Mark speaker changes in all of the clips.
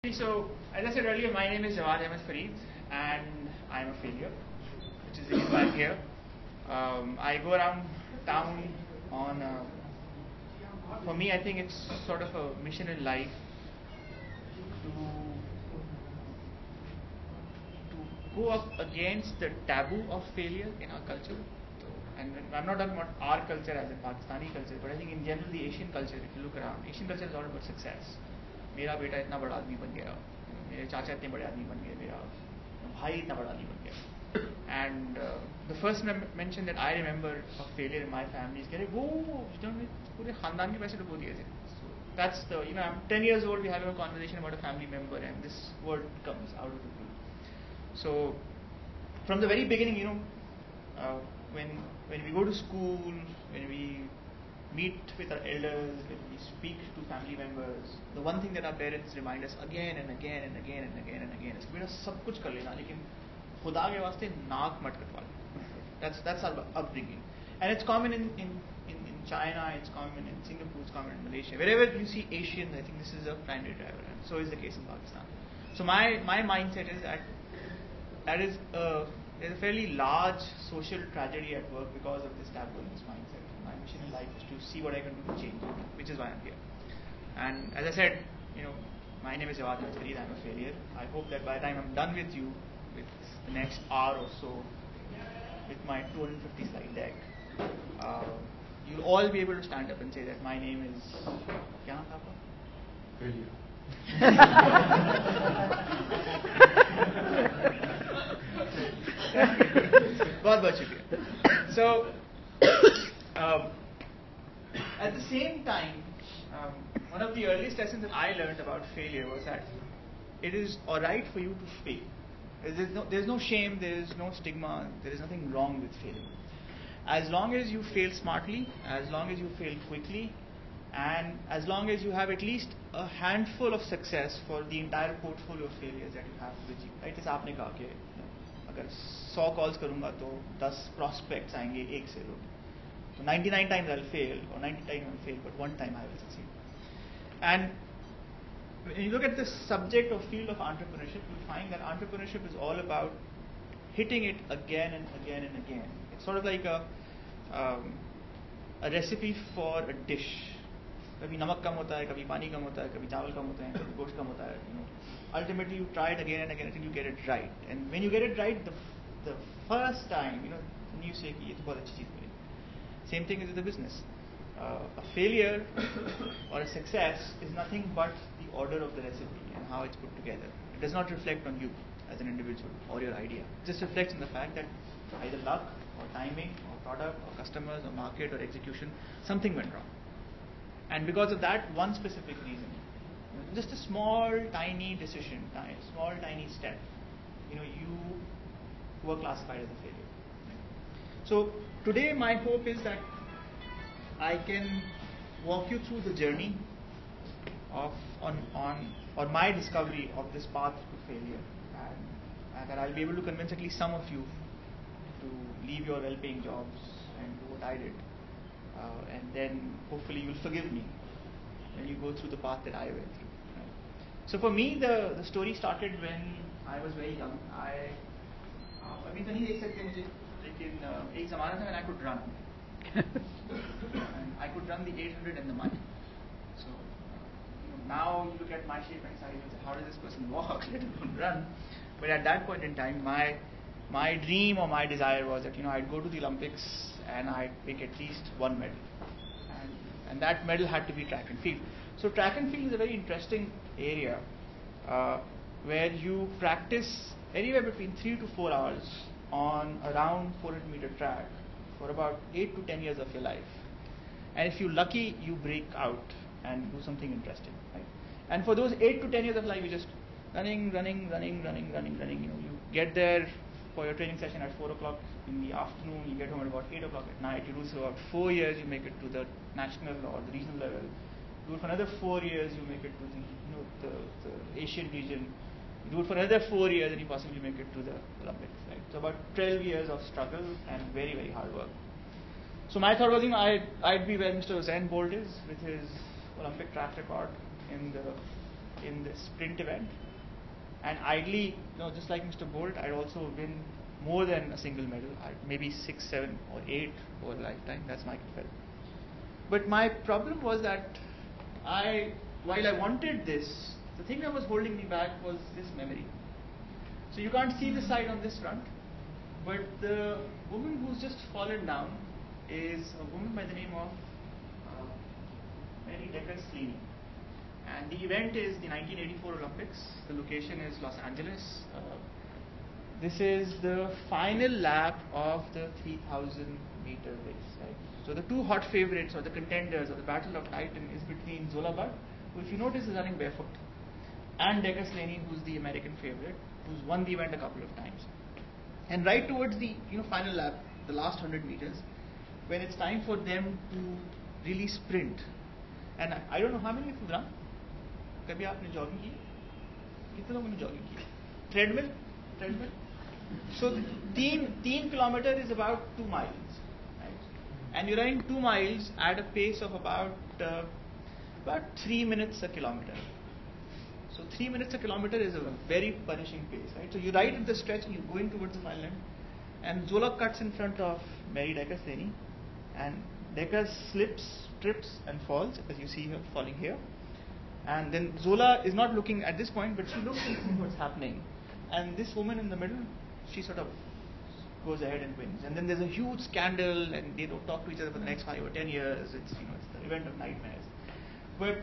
Speaker 1: So, as I said earlier, my name is Jawwad Ahmed Farid, and I'm a failure, which is the reason why I'm here. I go around town on, for me, I think it's sort of a mission in life to go up against the taboo of failure in our culture. And I'm not talking about our culture as a Pakistani culture, but I think in general the Asian culture, if you look around, Asian culture is all about success. मेरा बेटा इतना बड़ा आदमी बन गया, मेरे चाचा इतने बड़े आदमी बन गए, मेरा भाई इतना बड़ा आदमी बन गया. And the first mention that I remember of failure in my family is कि वो पूरे खानदान के पैसे डुबो दिए थे. So that's the, I'm 10 years old, we're having a conversation about a family member, and this word comes out of the blue. So from the very beginning, when we go to school, when we meet with our elders, when we speak to family members, the one thing that our parents remind us again and again and again and again and again is कि बेटा सब कुछ कर लेना, लेकिन खुदा के वास्ते नाक मत कटवा लेना. That's our upbringing, and it's common in China, it's common in Singapore, it's common in Malaysia. Wherever you see Asians, I think this is a primary driver, and so is the case in Pakistan. So my mindset is that there's a fairly large social tragedy at work because of this taboo and this mindset. My mission in life is to see what I can do to change it, which is why I'm here. And as I said, my name is Jawwad Ahmed Farid, I'm a failure. I hope that by the time I'm done with you, with the next hour or so, with my 250 slide deck, you'll all be able to stand up and say that my name is... क्या नाम था आपका?
Speaker 2: Failure.
Speaker 1: बहुत शुक्रिया. So, at the same time, one of the earliest lessons that I learned about failure was that it is alright for you to fail. There's no shame, there is no stigma, there is nothing wrong with failing. As long as you fail smartly, as long as you fail quickly, and as long as you have at least a handful of success for the entire portfolio of failures that you have with you. Right? जैसे आपने कहा कि अगर 100 calls करूँगा तो 10 prospects आएंगे एक से लोग. So 99 times I'll fail, or 90 times I'll fail, but one time I will succeed. And when you look at the subject or field of entrepreneurship, you find that entrepreneurship is all about hitting it again and again and again. It's sort of like a recipe for a dish. कभी नमक कम होता है, कभी पानी कम होता है, कभी चावल कम होता है, कभी गोश्त कम होता है. Ultimately, you try it again and again until you get it right. And when you get it right, the first time, then you say कि ये तो बहुत अच्छी चीज़ बनी. Same thing is with the business. A failure or a success is nothing but the order of the recipe and how it's put together. It does not reflect on you as an individual or your idea. It just reflects on the fact that either luck or timing or product or customers or market or execution, something went wrong. And because of that one specific reason, just a small tiny decision, small tiny step, you were classified as a failure. So today my hope is that I can walk you through the journey of on my discovery of this path to failure, and that I'll be able to convince at least some of you to leave your well-paying jobs and do what I did, and then hopefully you'll forgive me when you go through the path that I went through. Right? So for me, the story started when I was very young. अभी तो नहीं देख सकते मुझे, लेकिन एक ज़माना था when I could run. And I could run the 800 and the mile. So now you look at my shape and size and say, how does this person walk, let alone run? But at that point in time, my dream or my desire was that I'd go to the Olympics and I'd pick at least one medal, and that medal had to be track and field. So track and field is a very interesting area where you practice anywhere between 3 to 4 hours on around 400-meter track for about 8 to 10 years of your life. And if you're lucky, you break out and do something interesting. Right? And for those 8 to 10 years of life, you're just running. You get there for your training session at 4 o'clock in the afternoon. You get home at about 8 o'clock at night. You do this for about 4 years. You make it to the national or the regional level. Do it for another 4 years. You make it to the Asian region. You do it for another 4 years, and you possibly make it to the Olympics. Right? So about 12 years of struggle and very, very hard work. So my thought was, I'd be where Mr. Usain Bolt is with his Olympic track record in the in this sprint event. And ideally, just like Mr. Bolt, I'd also win more than a single medal, maybe 6, 7, or 8 over a lifetime. That's my goal. But my problem was that while I wanted this, the thing that was holding me back was this memory. So you can't see the side on this front, but the woman who's just fallen down is a woman by the name of Mary Decker-Slaney. And the event is the 1984 Olympics. The location is Los Angeles. This is the final lap of the 3,000 meter race. Right? So the two hot favorites, or the contenders, or the battle of Titan, is between Zola Budd, who if you notice is running barefoot, and Decker-Slaney, who's the American favorite, who's won the event a couple of times. And right towards the final lap, the last 100 meters, when it's time for them to really sprint. And I don't know how many of you run. कभी आपने jogging की? कितने लोगों ने jogging की? Treadmill? So 3 kilometers is about 2 miles, right? And you're running 2 miles at a pace of about 3 minutes a kilometer. So 3 minutes a kilometer is a very punishing pace, right? So you ride at the stretch and you're going towards the final end, and Zola cuts in front of Mary Decker-Slaney, and Decker slips, trips, and falls, as you see her falling here. And then Zola is not looking at this point, but she looks and sees what's happening. And this woman in the middle, she sort of goes ahead and wins. And then there's a huge scandal, and they don't talk to each other for the next 5 or 10 years. It's the event of nightmares. But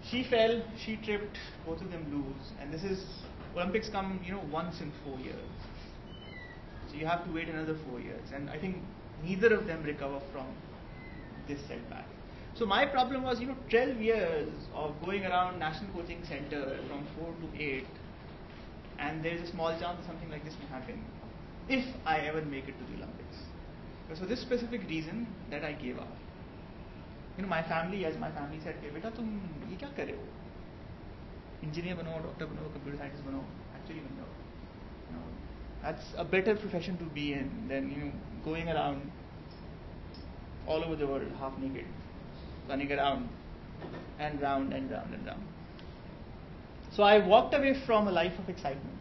Speaker 1: she fell, she tripped, both of them lose. And this is, Olympics come, once in 4 years. So you have to wait another 4 years. And I think neither of them recover from this setback. So my problem was, 12 years of going around National Coaching Center from 4 to 8, and there is a small chance that something like this may happen if I ever make it to the Olympics. So this specific reason that I gave up. My family said, "Beta, tum ye kya kar rahe ho? Engineer bano, doctor bano, computer scientist bano, actuary bano. That's a better profession to be in than going around all over the world half naked, running around and round and round and round." So I walked away from a life of excitement,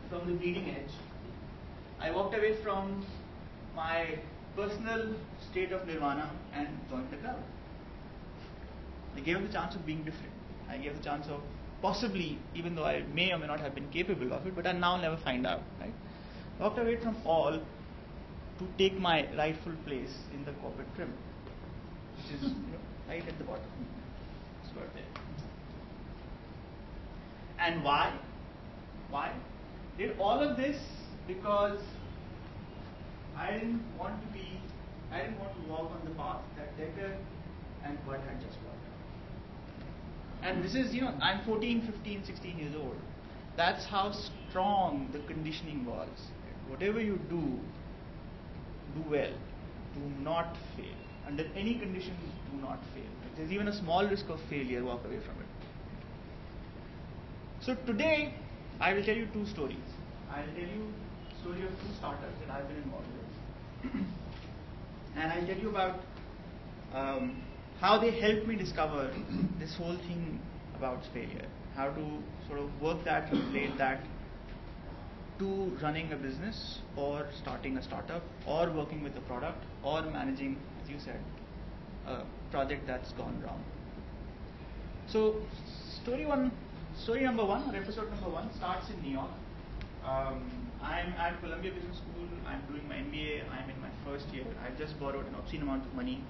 Speaker 1: from the bleeding edge. I walked away from my personal state of nirvana and joined the club. I gave the chance of being different. I gave the chance of possibly, even though I may or may not have been capable of it, but I'll now never find out. Right? I walked away from all to take my rightful place in the corporate trim, which is right at the bottom. It's right there. And why? Why? Did all of this because I didn't want to walk on the path that Decker and Budd had just walked on. And this is, I'm 14, 15, 16 years old. That's how strong the conditioning was. Whatever you do well. Do not fail. Under any conditions, do not fail. If there's even a small risk of failure, walk away from it. So today, I will tell you 2 stories. I will tell you the story of 2 startups that I've been involved with. And I'll tell you about how they helped me discover this whole thing about failure. How to sort of work that, relate that to running a business, or starting a startup, or working with a product, or managing, as you said, a project that's gone wrong. So story number 1, or episode number 1, starts in New York. I'm at Columbia Business School. I'm doing my MBA. I'm in my first year. I've just borrowed an obscene amount of money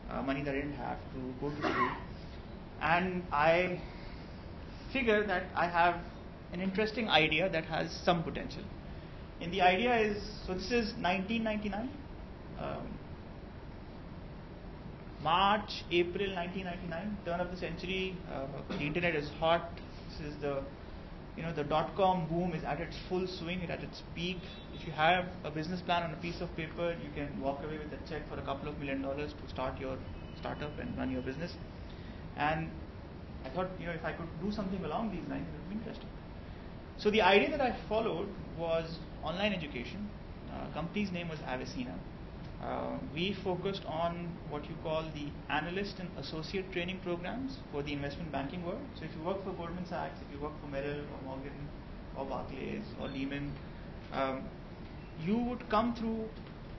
Speaker 1: that I didn't have to go to school. And I figure that I have an interesting idea that has some potential. And the idea is, so this is 1999, March, April 1999, turn of the century. The internet is hot. This is the dot-com boom is at its full swing, at its peak. If you have a business plan on a piece of paper, you can walk away with a check for a couple of $1 million to start your startup and run your business. And I thought, if I could do something along these lines, it would be interesting. So the idea that I followed was online education. Company's name was Avicina. We focused on what you call the analyst and associate training programs for the investment banking world. So if you work for Goldman Sachs, if you work for Merrill or Morgan or Barclays or Lehman, you would come through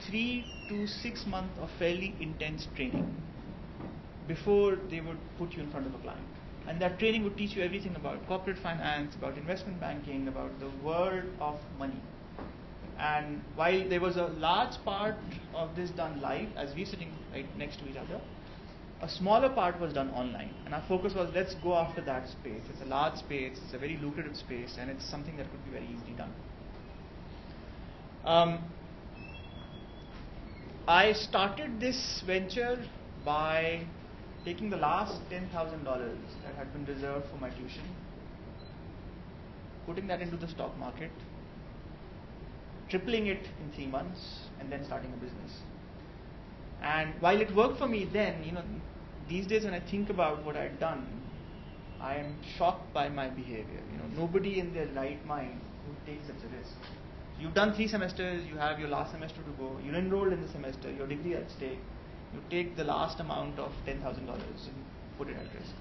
Speaker 1: 3 to 6 months of fairly intense training before they would put you in front of a client. And that training would teach you everything about corporate finance, about investment banking, about the world of money. And while there was a large part of this done live, as we're sitting right next to each other, a smaller part was done online. And our focus was, let's go after that space. It's a large space, it's a very lucrative space, and it's something that could be very easily done. I started this venture by taking the last $10,000 that had been reserved for my tuition, putting that into the stock market, tripling it in 3 months, and then starting a business. And while it worked for me then, these days when I think about what I'd done, I am shocked by my behavior. Nobody in their right mind would take such a risk. You've done 3 semesters, you have your last semester to go, you're enrolled in the semester, your degree at stake, you take the last amount of $10,000 and put it at risk.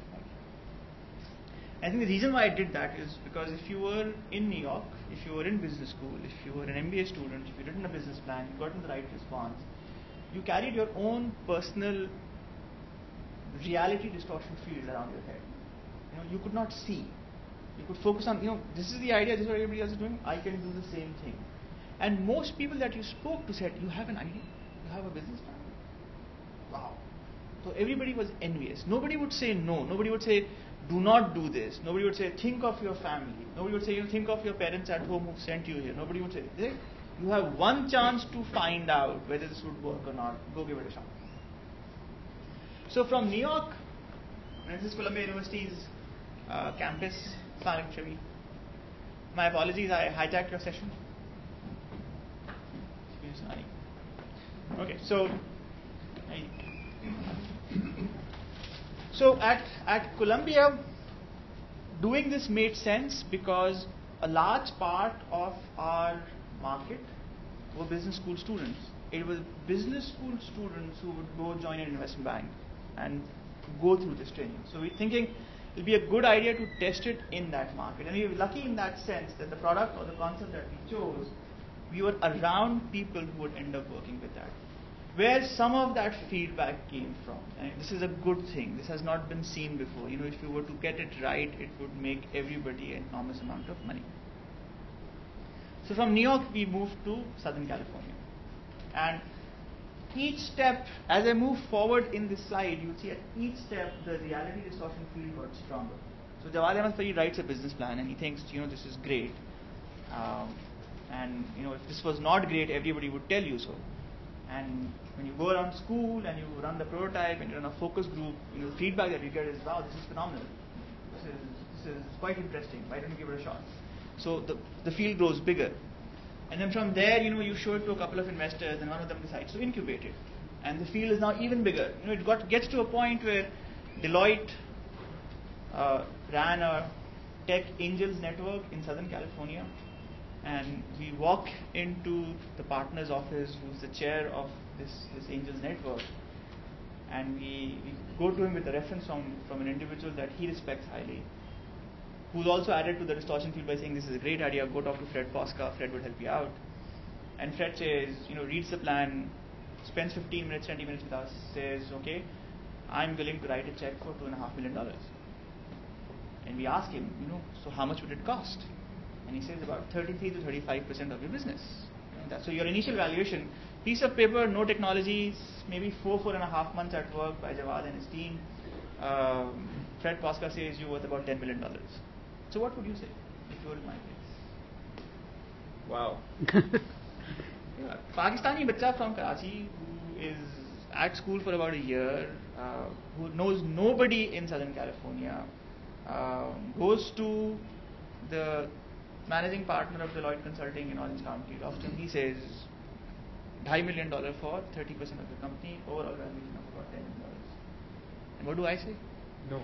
Speaker 1: I think the reason why I did that is because if you were in New York, if you were in business school, if you were an MBA student, if you'd written a business plan, you got in the right response, you carried your own personal reality distortion field around your head. You could not see. You could focus on, this is the idea, this is what everybody else is doing, I can do the same thing. And most people that you spoke to said, you have an idea, you have a business plan. Wow. So everybody was envious. Nobody would say no. Nobody would say, do not do this. Nobody would say, think of your family. Nobody would say, think of your parents at home who sent you here. Nobody would say, you have one chance to find out whether this would work or not. Go give it a shot. So from New York, this is Columbia University's campus. My apologies, I hijacked your session. Okay, so at Columbia, doing this made sense because a large part of our market were business school students. It was business school students who would go join an investment bank and go through this training. So we're thinking it would be a good idea to test it in that market. And we were lucky in that sense that the product or the concept that we chose, we were around people who would end up working with that. Where some of that feedback came from. And this is a good thing. This has not been seen before. If you were to get it right, it would make everybody an enormous amount of money. So from New York, we moved to Southern California. And each step, as I move forward in this slide, you'll see at each step, the reality distortion field got stronger. So Jawwad Ahmed Farid writes a business plan and he thinks, this is great. And if this was not great, everybody would tell you so. And when you go around school and you run the prototype and you run a focus group, the feedback that you get is, wow, this is phenomenal. This is quite interesting. Why don't you give it a shot? So the field grows bigger. And then from there, you show it to a couple of investors and one of them decides to incubate it. And the field is now even bigger. It gets to a point where Deloitte ran a tech angels network in Southern California. And we walk into the partner's office, who's the chair of this angels network. And we go to him with a reference from an individual that he respects highly, who's also added to the distortion field by saying, this is a great idea, go talk to Fred Posca, Fred would help you out. And Fred says, reads the plan, spends 15 minutes, 20 minutes with us, says, okay, I'm willing to write a check for $2.5 million. And we ask him, so how much would it cost? And he says about 33 to 35% of your business. So your initial valuation, piece of paper, no technologies, maybe 4.5 months at work by Jawwad and his team. Fred Posca says you're worth about $10 million. So what would you say if you were in my place? Wow. Pakistani bacha from Karachi who is at school for about a year, who knows nobody in Southern California, goes to the managing partner of Deloitte Consulting in Orange County, talks to him, he says $5 million for 30% of the company, overall valuation of about $10 million. And what do I say?
Speaker 2: No.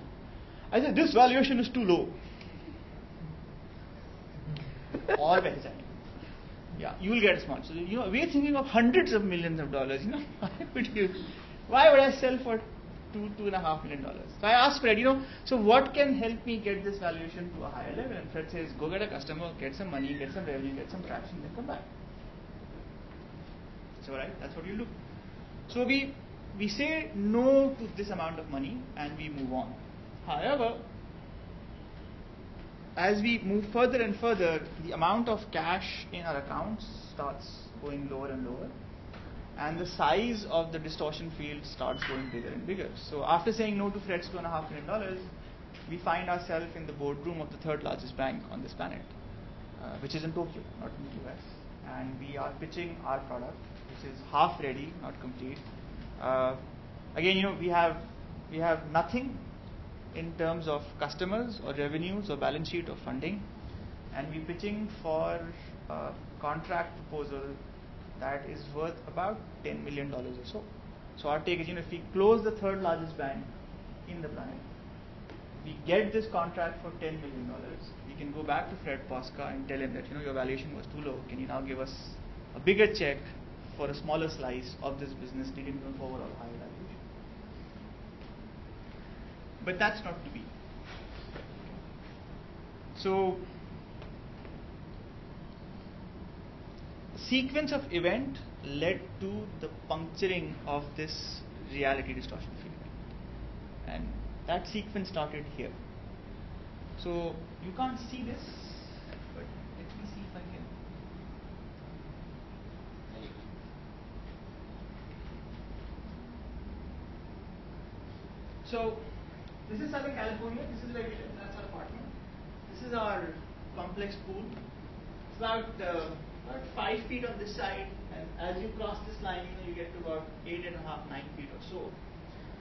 Speaker 1: I said, this valuation is too low. और पैसे चाहिए. Yeah, you will get small. So we're thinking of hundreds of millions of dollars. Why would I sell for $2.5 million? So I asked Fred, so what can help me get this valuation to a higher level? And Fred says, go get a customer, get some money, get some revenue, get some traction, then come back. So right, that's what you do. So we say no to this amount of money and we move on. However, as we move further and further, the amount of cash in our accounts starts going lower and lower, and the size of the distortion field starts going bigger and bigger. So after saying no to Fred's $2.5 million, we find ourselves in the boardroom of the third largest bank on this planet, which is in Tokyo, not in the US, and we are pitching our product, which is half ready, not complete. Again, we have nothing in terms of customers or revenues or balance sheet or funding, and we're pitching for a contract proposal that is worth about $10 million or so. So our take is, if we close the third largest bank in the planet, we get this contract for $10 million, we can go back to Fred Posca and tell him that your valuation was too low, can you now give us a bigger check for a smaller slice of this business leading to an overall higher valuation. But that's not to be. So, a sequence of event led to the puncturing of this reality distortion field. And that sequence started here. So, you can't see this, but let me see if I can. So, this is Southern California, this is where we live, that's our apartment. This is our complex pool. It's about 5 feet on this side, and as you cross this line, you get to about 8.5, 9 feet or so.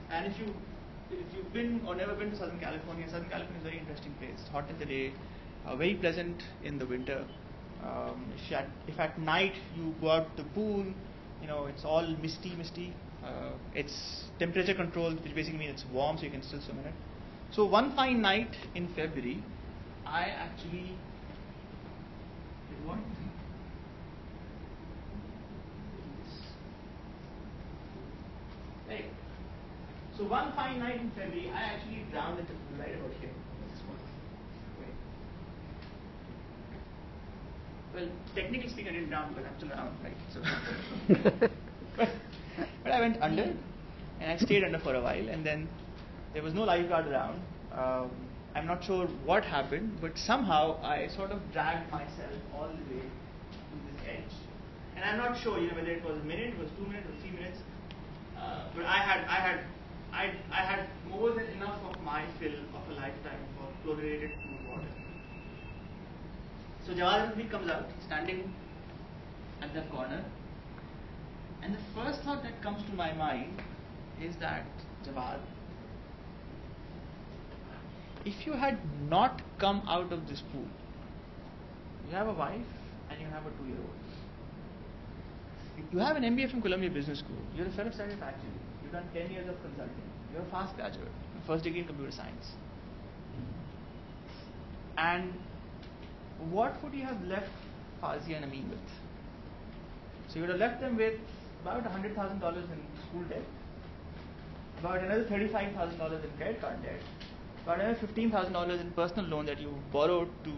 Speaker 1: And if you've been or never been to Southern California is a very interesting place. It's hot in the day, very pleasant in the winter. If at night you go out to the pool, it's all misty. It's temperature controlled, which basically means it's warm, so you can still swim in it. So one fine night in February, I actually did one. Right. So one fine night in February, I actually drowned in the pool right about here. Well, technically speaking, I didn't drown, but I'm still around, right? So, but I went under, and I stayed under for a while, and then there was no lifeguard around. I'm not sure what happened, but somehow I sort of dragged myself all the way to this edge. And I'm not sure, whether it was a minute, it was 2 minutes, or 3 minutes. But I had more than enough of my fill of a lifetime for fluoridated pool water. So Jawwad Ahmed Farid comes out, standing at that corner, and the first thought that comes to my mind is that, Jawwad, if you had not come out of this pool, you have a wife and you have a 2-year-old. You have an MBA from Columbia Business School. You're a fellow Startup Failure. You've done 10 years of consulting. You're a FAST graduate, first degree in computer science. And what would you have left Fazia and Amin with? So you would have left them with about $100,000 in school debt, about another $35,000 in credit card debt, about another $15,000 in personal loan that you borrowed to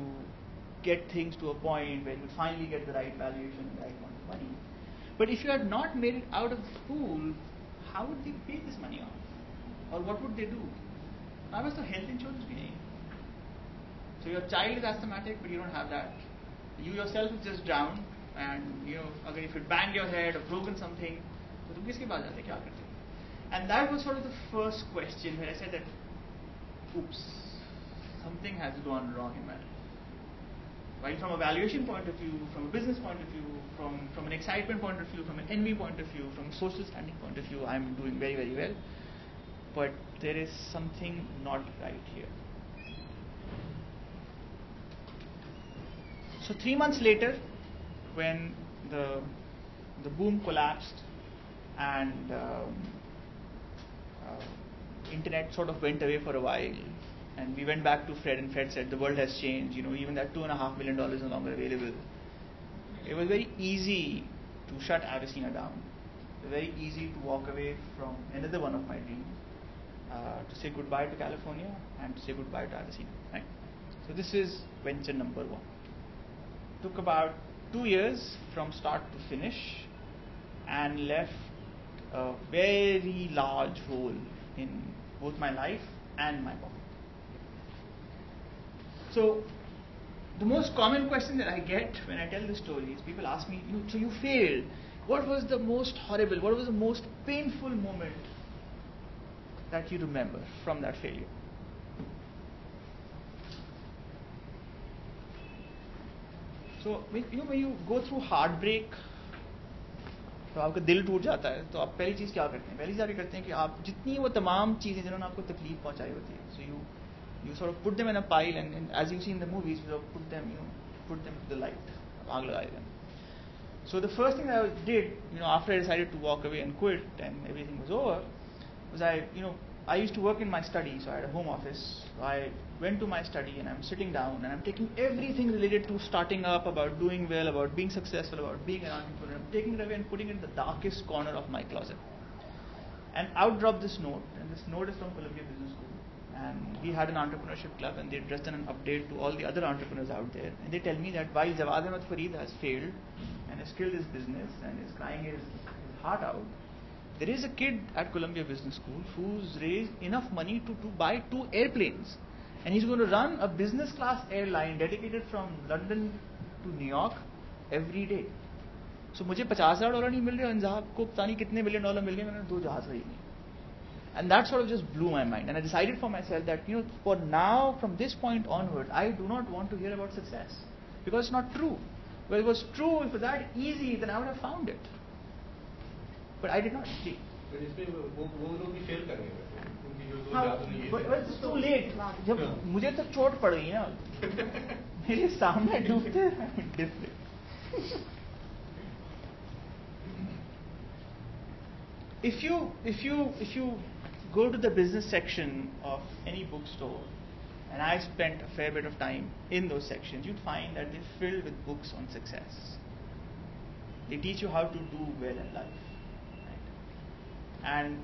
Speaker 1: get things to a point where you would finally get the right valuation and the right amount of money. But if you had not made it out of the pool, how would they pay this money off? Or what would they do? How was the health insurance paying? So your child is asthmatic, but you don't have that. You yourself have just drowned, and if you banged your head or broken something, तो तुम किसके पास जाते क्या करते? And that was sort of the first question where I said that, oops, something has gone wrong in my life. Right, from a valuation point of view, from a business point of view, from an excitement point of view, from an envy point of view, from a social standing point of view, I'm doing very, very well. But there is something not right here. So 3 months later, when the boom collapsed and internet sort of went away for a while, and we went back to Fred, and Fred said the world has changed. Even that $2.5 million is no longer available. It was very easy to shut Avicenna down. It was very easy to walk away from another one of my dreams, to say goodbye to California and to say goodbye to Avicenna. Right? So this is venture number one. Took about 2 years from start to finish, and left a very large hole in both my life and my pocket. So the most common question that I get when I tell this story is people ask me, so you failed. What was the most horrible, what was the most painful moment that you remember from that failure? So when you go through heartbreak, तो आपका दिल टूट जाता है, तो आप पहली चीज़ क्या करते हैं? पहली चीज़ क्या करते हैं कि आप जितनी वो तमाम चीज़ें जिन्होंने आपको तकलीफ पहुंचाई होती है, so you sort of put them in a pile, and as you see in the movies, you sort of put them to the light, आग लगाए them. So the first thing that I did, after I decided to walk away and quit and everything was over, was I used to work in my study, so I had a home office. So I went to my study and I'm sitting down and I'm taking everything related to starting up, about doing well, about being successful, about being an entrepreneur. I'm taking it away and putting it in the darkest corner of my closet. And out dropped this note, and this note is from Columbia Business School. And we had an entrepreneurship club, and they'd just done an update to all the other entrepreneurs out there. And they tell me that while Jawwad Ahmed Farid has failed and has killed his business and is crying his heart out, there is a kid at Columbia Business School who's raised enough money to buy 2 airplanes. And he's going to run a business class airline dedicated from London to New York every day. So मुझे $50,000 नहीं मिल रहे, और जहाँ को पता नहीं कितने $1 million मिल गए, मैंने 2 जहाज खरीदे. And that sort of just blew my mind. And I decided for myself that, for now, from this point onward, I do not want to hear about success. Because it's not true. Well, it was true, if it was that easy, then I would have found it. But I did not see.
Speaker 2: But इसमें वो लोग भी fail करेंगे, क्योंकि जो 2 जहाज नहीं है.
Speaker 1: But it's too late. जब मुझे तो चोट पड़ गई ना, मेरे सामने डूबते हैं. If you go to the business section of any bookstore, and I spent a fair bit of time in those sections, you'd find that they're filled with books on success. They teach you how to do well in life. Right? And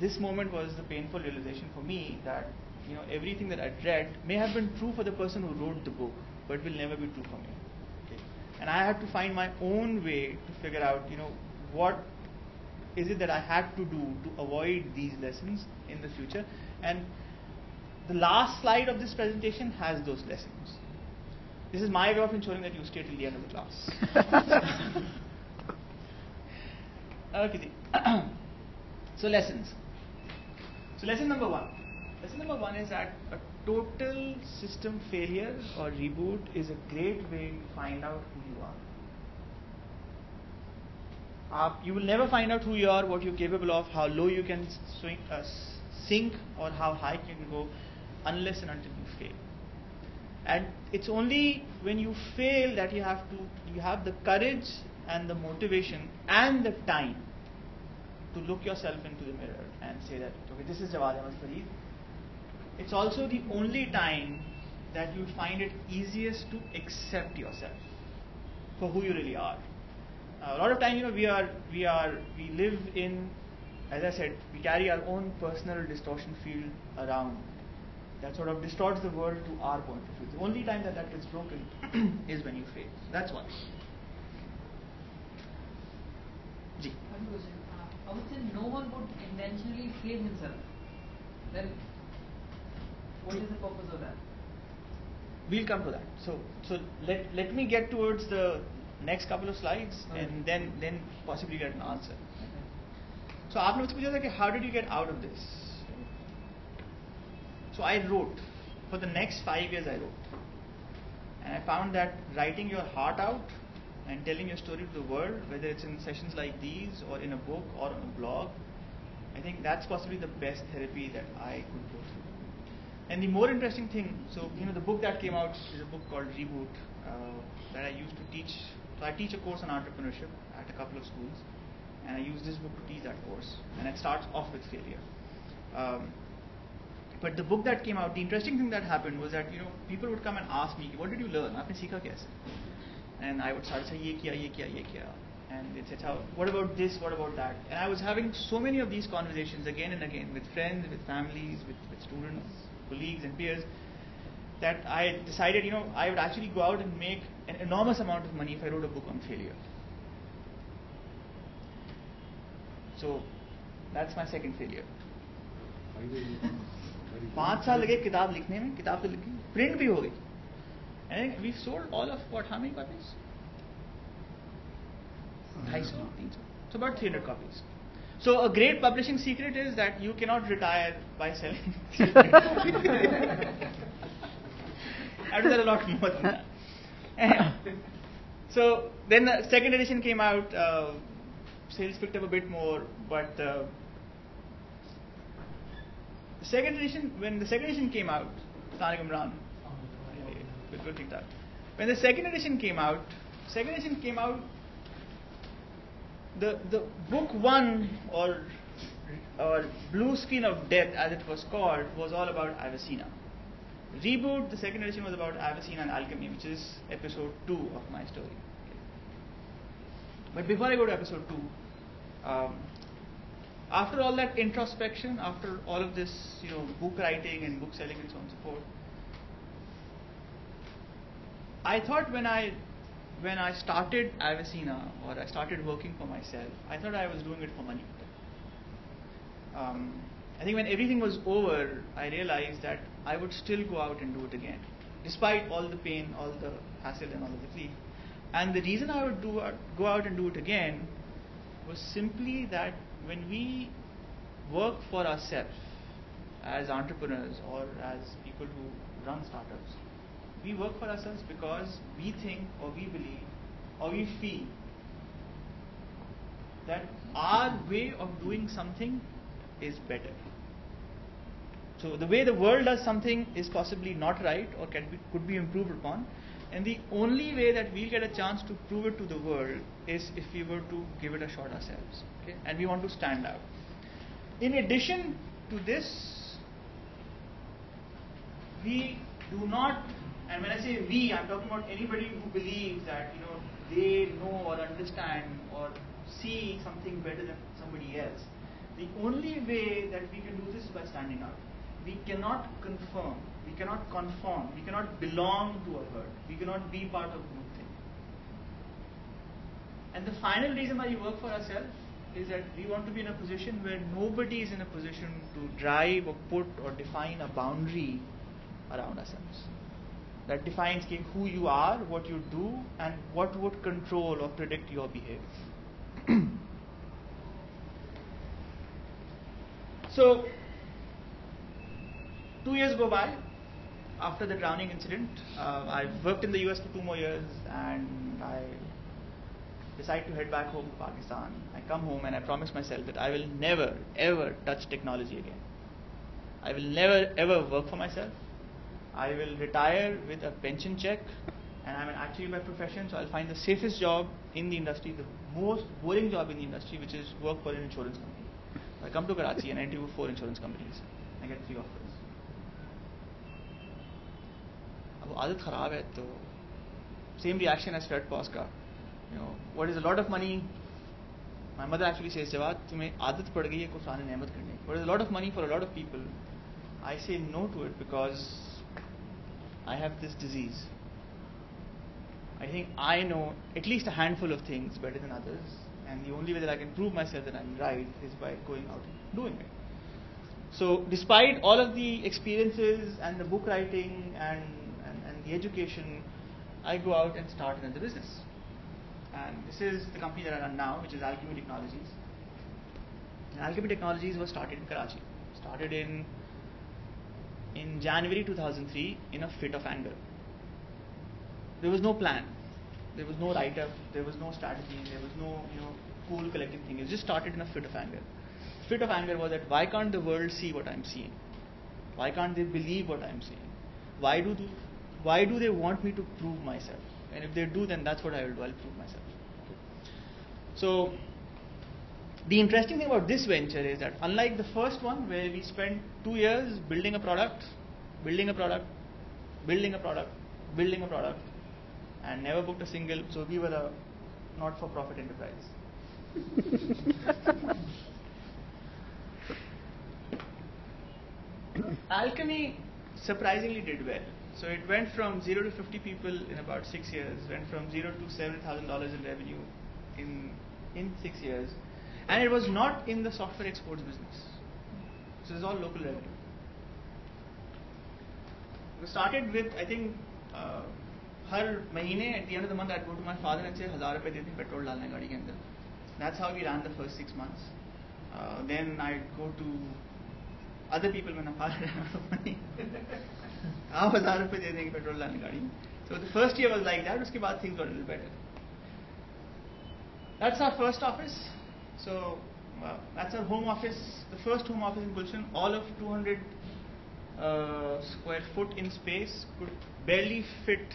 Speaker 1: this moment was the painful realization for me that everything that I'd read may have been true for the person who wrote the book, but will never be true for me. Okay? And I had to find my own way to figure out, what is it that I had to do to avoid these lessons in the future. And the last slide of this presentation has those lessons. This is my way of ensuring that you stay till the end of the class. Okay. So lessons. So lesson number one. Lesson number one is that a total system failure or reboot is a great way to find out who you are. You will never find out who you are, what you're capable of, how low you can sink, or how high you can go, unless and until you fail. And it's only when you fail that you have the courage and the motivation and the time to look yourself into the mirror and say that, okay, this is Jawwad Ahmed Farid. It's also the only time that you find it easiest to accept yourself for who you really are. A lot of time, we live in, as I said, we carry our own personal distortion field around that sort of distorts the world to our point of view. The only time that gets broken is when you fail. So that's one. Ji.
Speaker 3: I would say no one would intentionally fail himself. Then, what is the purpose of that?
Speaker 1: We'll come to that. So let me get towards the next couple of slides, and then possibly get an answer. So आपने मुझसे पूछा था कि how did you get out of this? So I wrote. For the next 5 years I wrote. And I found that writing your heart out and telling your story to the world, whether it's in sessions like these or in a book or on a blog, I think that's possibly the best therapy that I could go through. And the more interesting thing, so the book that came out is a book called Reboot that I used to teach. So I teach a course on entrepreneurship at a couple of schools, and I use this book to teach that course. And it starts off with failure. But the book that came out, the interesting thing that happened was that people would come and ask me, "What did you learn? आपने सीखा कैसे?" And I would start to say, ye kiya. And they'd say, what about this, what about that? And I was having so many of these conversations again and again with friends, with families, with students, colleagues and peers, that I decided, I would actually go out and make an enormous amount of money if I wrote a book on failure. So that's my second failure. 5 साल लगे किताब लिखने में, किताब तो लिखी, print भी हो गई. And we sold all of how many copies? 250, 300. So about 300 copies. So a great publishing secret is that you cannot retire by selling. I do that a lot more than that. So then the second edition came out, sales picked up a bit more, but the second edition, when the second edition came out, when the second edition came out, the book one, or Blue Screen of Death as it was called, was all about Avicenna. Reboot, the second edition, was about Avicenna and Alchemy, which is episode 2 of my story. But before I go to episode 2, after all that introspection, after all of this, book writing and book selling and so on and so forth, I thought when I started Avicenna, or I started working for myself, I thought I was doing it for money. I think when everything was over, I realized that I would still go out and do it again, despite all the pain, all the hassle and all of the grief. And the reason I would go out and do it again was simply that when we work for ourselves as entrepreneurs or as people who run startups, we work for ourselves because we think, or we believe, or we feel that our way of doing something is better. So the way the world does something is possibly not right, or could be improved upon, and the only way that we'll get a chance to prove it to the world is if we were to give it a shot ourselves. Okay? And we want to stand out. In addition to this, we do not, and when I say we, I'm talking about anybody who believes that they know or understand or see something better than somebody else. The only way that we can do this is by standing out. We cannot conform, we cannot belong to a herd, we cannot be part of groupthink. And the final reason why we work for ourselves is that we want to be in a position where nobody is in a position to drive or put or define a boundary around ourselves that defines who you are, what you do, and what would control or predict your behavior. So 2 years go by after the drowning incident. I worked in the US for 2 more years, and I decide to head back home to Pakistan. I come home and I promise myself that I will never ever touch technology again. I will never ever work for myself. I will retire with a pension check, and I'm an actuary by profession, so I'll find the safest job in the industry, the most boring job in the industry, which is work for an insurance company. I come to Karachi and I interview 4 insurance companies. I get 3 offers. अब आदत खराब है तो same reaction as Fred Poss का. What is a lot of money? My mother actually says, Jawwad, तुम्हें आदत पड़ गई है कुफरान नेमत करने. What is a lot of money for a lot of people? I say no to it because I have this disease. I think I know at least a handful of things better than others, and the only way that I can prove myself that I'm right is by going out and doing it. So despite all of the experiences and the book writing and the education, I go out and start another business. And this is the company that I run now, which is Alchemy Technologies. And Alchemy Technologies was started in Karachi. Started in January 2003 in a fit of anger. There was no plan. There was no write-up. There was no strategy. There was no cool collective thing. It just started in a fit of anger. Fit of anger was that why can't the world see what I'm seeing? Why can't they believe what I'm saying? Why do they want me to prove myself? And if they do, then that's what I will do. I'll prove myself. So the interesting thing about this venture is that unlike the first one, where we spent 2 years building a product, and never booked a single. So we were a not-for-profit enterprise. Alchemy surprisingly did well. So it went from 0 to 50 people in about 6 years, went from 0 to $7,000 in revenue in 6 years, and it was not in the software exports business. So it's all local revenue. We started with, I think, हर महीने at the end of the month I'd go to my father and say 1,000 रुपए दे दे petrol डालने गाड़ी के अंदर. That's how we ran the first 6 months. Then I'd go to other people when my father ran out of money. आप 1,000 रुपए दे देंगे petrol डालने गाड़ी में. So the first year was like that. उसके बाद things got a little better. That's our first office. So that's our home office. The first home office in Gulshan, all of 200 square foot in space, could barely fit,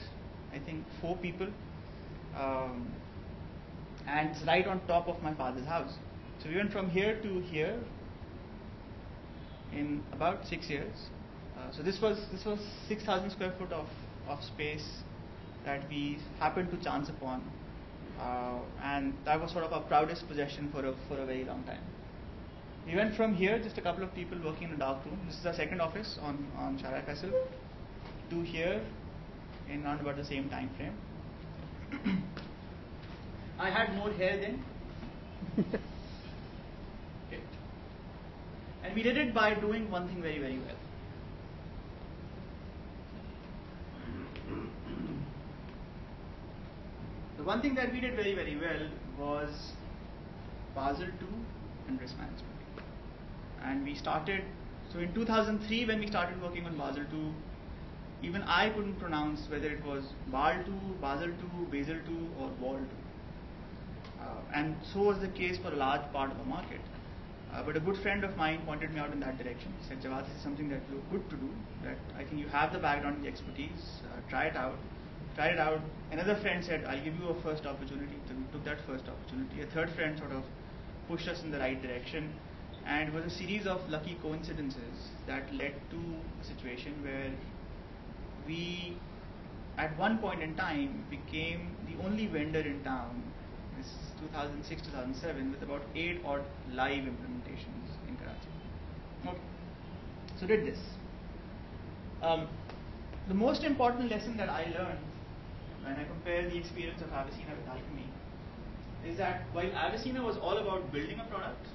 Speaker 1: I think, 4 people, and it's right on top of my father's house. So we went from here to here in about 6 years. So this was 6,000 square foot of space that we happened to chance upon, and that was sort of our proudest possession for a very long time. We went from here, just a couple of people working in a dark room. This is our second office on Shara Faisal, to here in around about the same time frame. I had more hair then. Okay. And we did it by doing one thing very, very well. The one thing that we did very, very well was Basel II and risk management. And we started, so in 2003 when we started working on Basel II, even I couldn't pronounce whether it was Basel II, Basel II or Wall II. And so was the case for a large part of the market. But a good friend of mine pointed me out in that direction. He said, Jawwad, this is something that you're good to do, that I think you have the background and the expertise, try it out. Tried it out. Another friend said, I'll give you a first opportunity. So we took that first opportunity. A third friend sort of pushed us in the right direction. And it was a series of lucky coincidences that led to a situation where we, at one point in time, became the only vendor in town, this is 2006-2007, with about 8 odd live implementations in Karachi. Okay. So did this. The most important lesson that I learned when I compare the experience of Avicenna with Alchemy is that while Avicenna was all about building a product,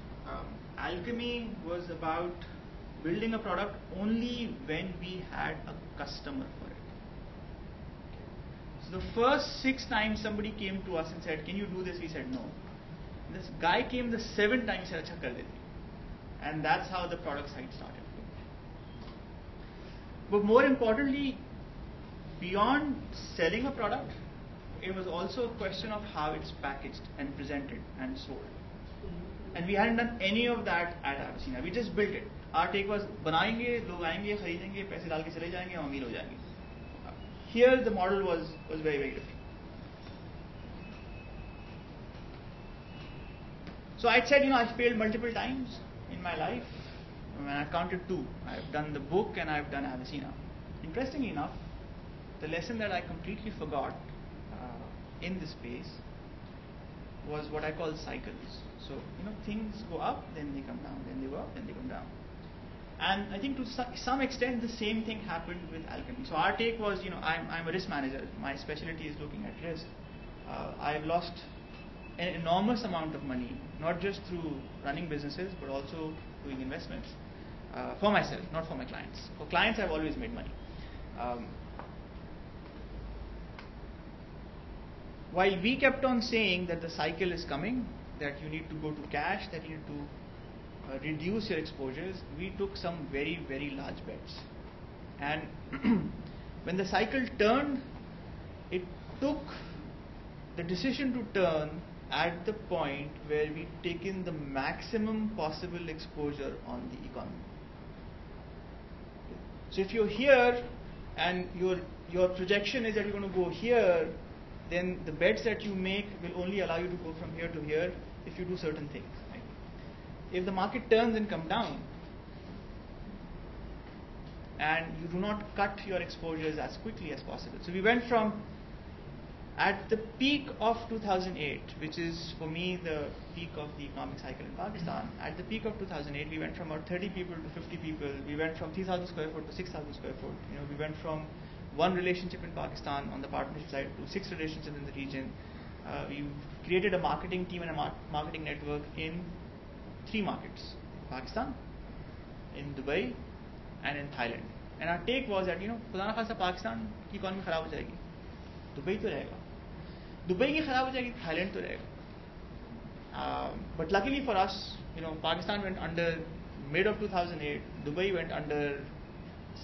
Speaker 1: Alchemy was about building a product only when we had a customer for it. So the first 6 times somebody came to us and said, can you do this? We said no. And this guy came the 7th time and said, Acha kar deti. And that's how the product side started. But more importantly, beyond selling a product, it was also a question of how it's packaged and presented and sold. And we hadn't done any of that at Avicenna. We just built it. Our take was, बनाएंगे, लोग आएंगे, खरीदेंगे, पैसे डाल के चले जाएंगे, हम अमीर हो जाएंगे. Here the model was very, very different. So I said, I've failed multiple times in my life. When I counted 2, I've done the book and I've done Avicenna. Interestingly enough, the lesson that I completely forgot in this space was what I call cycles. So, things go up, then they come down, then they go up, then they come down. And I think to some extent the same thing happened with Alchemy. So our take was, I'm a risk manager. My specialty is looking at risk. I've lost an enormous amount of money, not just through running businesses, but also doing investments for myself, not for my clients. For clients, I've always made money. While we kept on saying that the cycle is coming, that you need to go to cash, that you need to reduce your exposures, we took some very, very large bets. And when the cycle turned, it took the decision to turn at the point where we'd taken the maximum possible exposure on the economy. So if you're here and your projection is that you're going to go here, then the bets that you make will only allow you to go from here to here if you do certain things. Right? If the market turns and come down, and you do not cut your exposures as quickly as possible. So we went from At the peak of 2008, which is for me the peak of the economic cycle in Pakistan, at the peak of 2008, we went from about 30 people to 50 people. We went from 3,000 square foot to 6,000 square foot. We went from one relationship in Pakistan on the partnership side to 6 relationships in the region. We created a marketing team and a marketing network in 3 markets: Pakistan, in Dubai, and in Thailand. And our take was that, खुदा ना खासा पाकिस्तान की economy खराब हो जाएगी, Dubai तो रहेगा, Dubai की खराब हो जाएगी, थाईलैंड तो रहेगा. But luckily for us, Pakistan went under mid of 2008, Dubai went under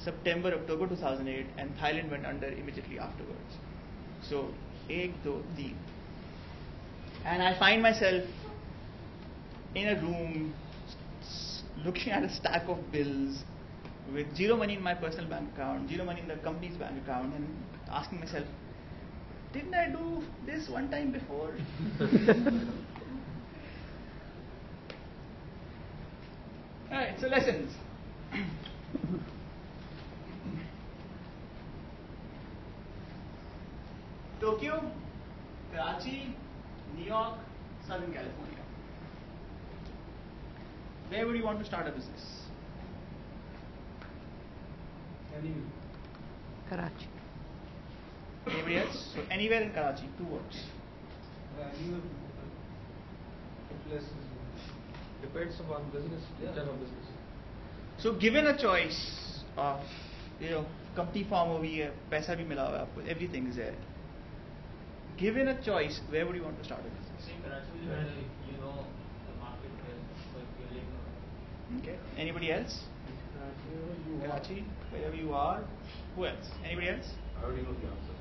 Speaker 1: September, October 2008, and Thailand went under immediately afterwards. So, 1, 2, 3. And I find myself in a room looking at a stack of bills with zero money in my personal bank account, zero money in the company's bank account, and asking myself, didn't I do this one time before? Alright, so lessons. Tokyo, Karachi, New York, Southern California. Where would you want to start a business?
Speaker 2: Anyway.
Speaker 4: Karachi.
Speaker 1: Anybody else? So anywhere in Karachi, 2 words.
Speaker 2: Anywhere. Depends upon business, type of business.
Speaker 1: So given a choice of, company form over here, paisa bhi mila hua hai aapko, everything is there. Given a choice, where would you want to start a business?
Speaker 5: Karachi, you know the market where you're living.
Speaker 1: Okay. Anybody else? Karachi, wherever you are. Who else? Anybody else?
Speaker 2: I already know the answer.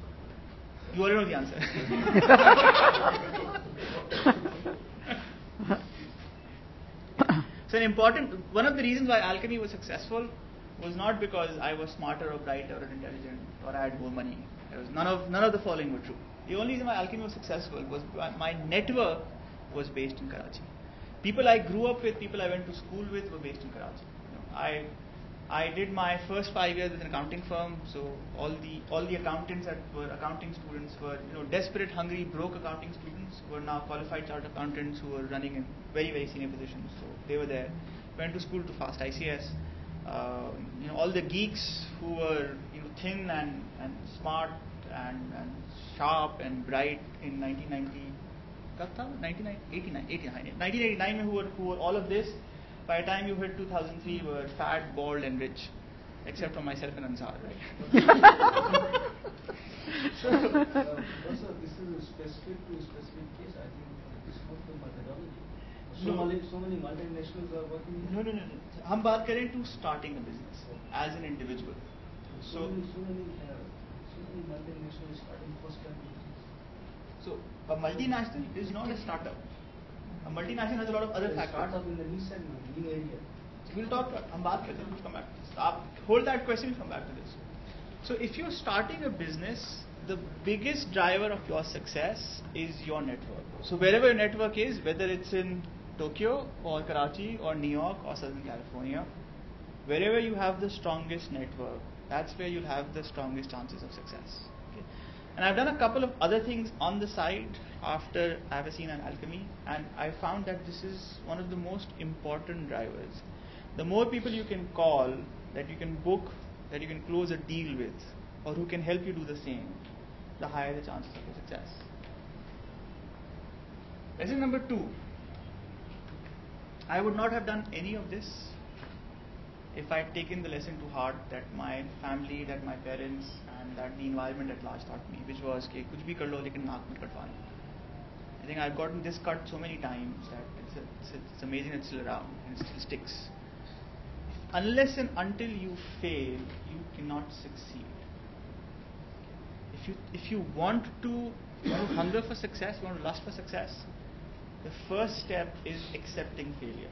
Speaker 1: You already know the answer. So one of the reasons why Alchemy was successful was not because I was smarter or brighter or intelligent or I had more money. None of the following were true. The only reason why Alchemy was successful was my network was based in Karachi. People I grew up with, people I went to school with were based in Karachi. I did my first 5 years with an accounting firm, so all the accountants that were accounting students were desperate, hungry, broke accounting students who are now qualified chartered accountants who were running in very, very senior positions. So they were there. Went to school to FAST ICS. All the geeks who were thin and smart and sharp and bright in 1989 who were all of this. By the time you hit 2003, were fat, bald, and rich, except for myself and Ansar, right?
Speaker 6: Also, this is specific to a specific case. I think this is not the methodology. So many multinationals are working.
Speaker 1: No. हम बात करें to starting a business as an individual.
Speaker 6: So many multinationals starting first time business.
Speaker 1: So a multinational is not a startup. A multinational has a lot of other factors.
Speaker 6: Startup in the new segment, new area.
Speaker 1: We'll talk. हम बात करते हैं. We'll come back to this. Hold that question. We'll come back to this. So if you're starting a business, the biggest driver of your success is your network. So wherever your network is, whether it's in Tokyo or Karachi or New York or Southern California, wherever you have the strongest network, that's where you'll have the strongest chances of success. Okay? And I've done a couple of other things on the side after Avicine and Alchemy, and I found that this is one of the most important drivers. The more people you can call, that you can book, that you can close a deal with, or who can help you do the same, the higher the chances of your success. Lesson number 2. I would not have done any of this if I'd taken the lesson to heart that my family, that my parents, and that the environment at large taught me, which was कि कुछ भी कर लो लेकिन नाक मत कटवाना. I think I've gotten this cut so many times that it's amazing it's still around and it still sticks. Unless and until you fail, you cannot succeed. If you want to hunger for success, you want to lust for success, the first step is accepting failure.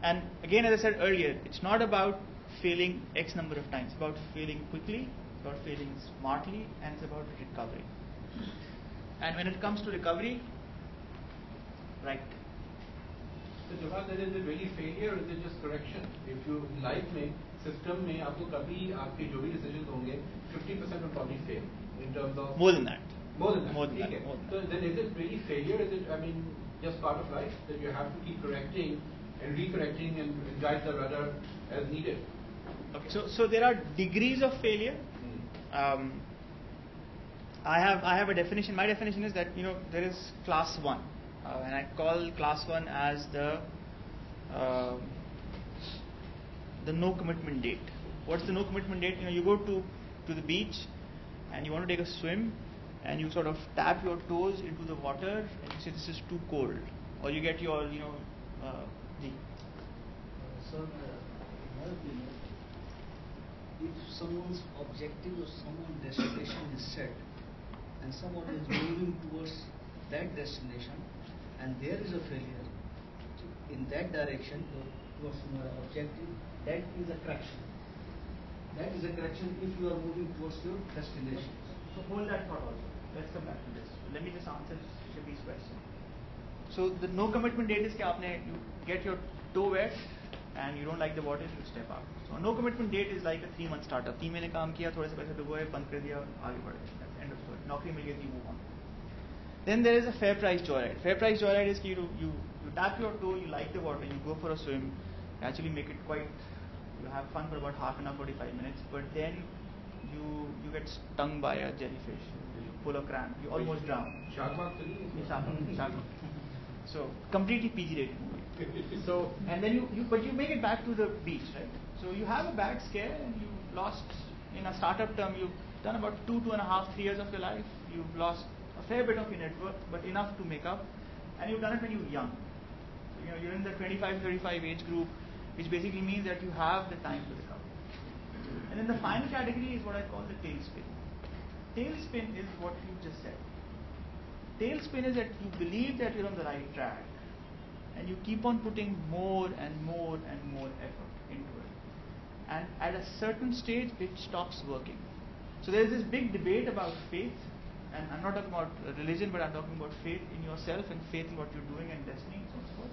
Speaker 1: And again, as I said earlier, it's not about failing X number of times. It's about failing quickly, it's about failing smartly, and it's about recovery. And when it comes to recovery, right.
Speaker 2: So Jawwad, is it really failure or is it just correction? If you life में system में आपको कभी आपके जो भी decisions होंगे 50% will probably fail in terms of
Speaker 1: more than that.
Speaker 2: More than that.
Speaker 1: More than that,
Speaker 2: Okay.
Speaker 1: more than
Speaker 2: So
Speaker 1: that.
Speaker 2: then is it really failure? Is it, I mean, just part of life that you have to keep correcting and recorrecting and guide the rudder as needed?
Speaker 1: Okay, so there are degrees of failure. I have a definition. My definition is that there is class 1, and I call class 1 as the no commitment date. What's the no commitment date? You go to the beach and you want to take a swim, and you sort of tap your toes into the water and you say this is too cold, or you get your
Speaker 6: Sir, in my opinion, if someone's objective or someone's destination is set and someone is moving towards that destination and there is a failure in that direction towards my objective, that is a correction. That is a correction if you are moving towards your destination.
Speaker 1: So hold that thought also. Let's come back to this. Let me just answer Shabi's question. So the no commitment date is that you get your toe wet and you don't like the water, you step out. So no commitment date is like a 3-month startup. 3 महीने काम किया, थोड़े से पैसे डुबोए, बंद कर दिया, आगे बढ़ गए. That's the end of story. नौकरी मिल गई थी, move on. Then there is a fair price joyride. Fair price joyride is you tap your toe, you like the water, you go for a swim, you actually make it you have fun for about half an hour, 45 minutes, but then you get stung by a jellyfish, you pull a cramp, you almost drown. Shark. So completely PG rated movie. So and then you make it back to the beach, right? So you have a bad scare and you lost, in a startup term, you've done about 2.5, 3 years of your life. You've lost a fair bit of your net worth, but enough to make up, and you've done it when you're young. So you're in the 25-35 age group, which basically means that you have the time to recover. And then the final category is what I call the tailspin. Tailspin is what you just said. Tailspin is that you believe that you're on the right track and you keep on putting more and more and more effort into it. And at a certain stage, it stops working. So there is this big debate about faith, and I'm not talking about religion, but I'm talking about faith in yourself and faith in what you're doing and destiny and so on and so forth.